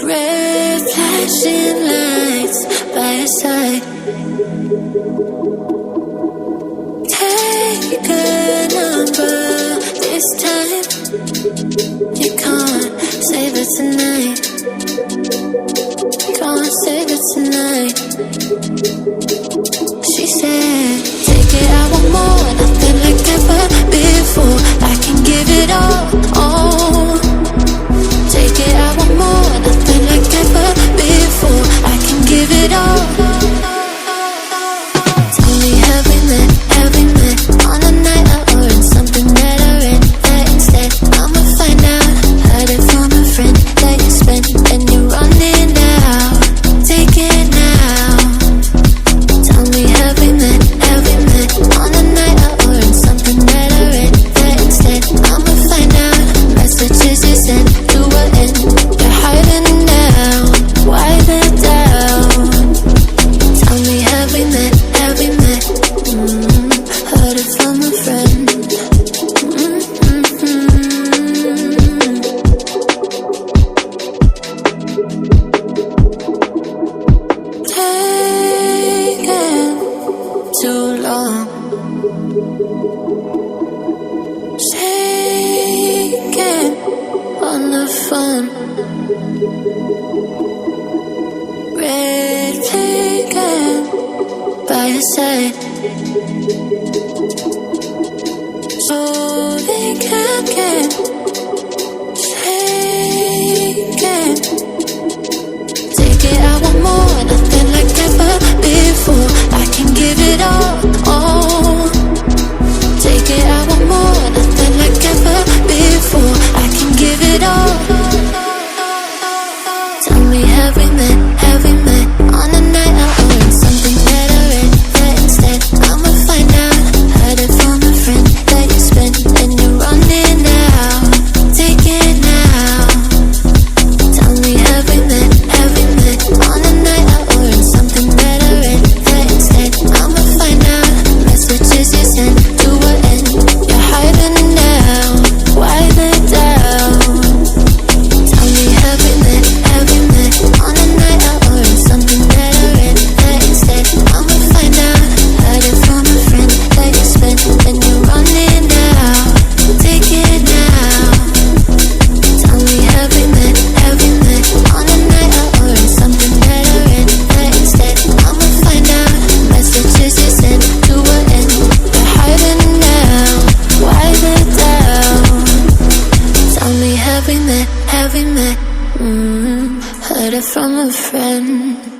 Red flashing lights by your side. Take a number this time. You can't save it tonight. Can't save it tonight. She said, take it, I want more, nothing like ever before. I can give it all. Take it, I want more, nothing like ever before. I can give it all. Tell me, have we met on a night out or in something that I read? That instead, I'ma find out. Heard it from a friend that you spent and you're running out. Take it now. Tell me, have we met on a night out or in something that I read? That instead, I'ma find out. Messages you sent to an end. You're hiding now. Why the doubt? Tell me, have we met? Heard it from a friend. Taking too long. Shaking on the phone. Red flagging by your side. So they can't get shaken. Take it, I want more, nothing like ever before. I can give it all. Take it, I want more, nothing like ever before. I can give it all. Tell me, have we met on a night out or in something that I read? That instead, I'ma find out. Heard it from a friend that you spent and you're running out. Take it now. Tell me, have we met on a night out or in something that I read? That instead, I'ma find out. Messages you sent to an end. You're hiding now. Why the doubt? Tell me, have we met on a night out or in something that I read? That instead, I'ma find out. Heard it from a friend that you spent and you're running out. Take it now. Tell me, have we met on a night out or in something that I read? That instead, I'ma find out. Messages you sent to an end. You're hiding now. Why the doubt? Tell me, have we met? Heard it from a friend.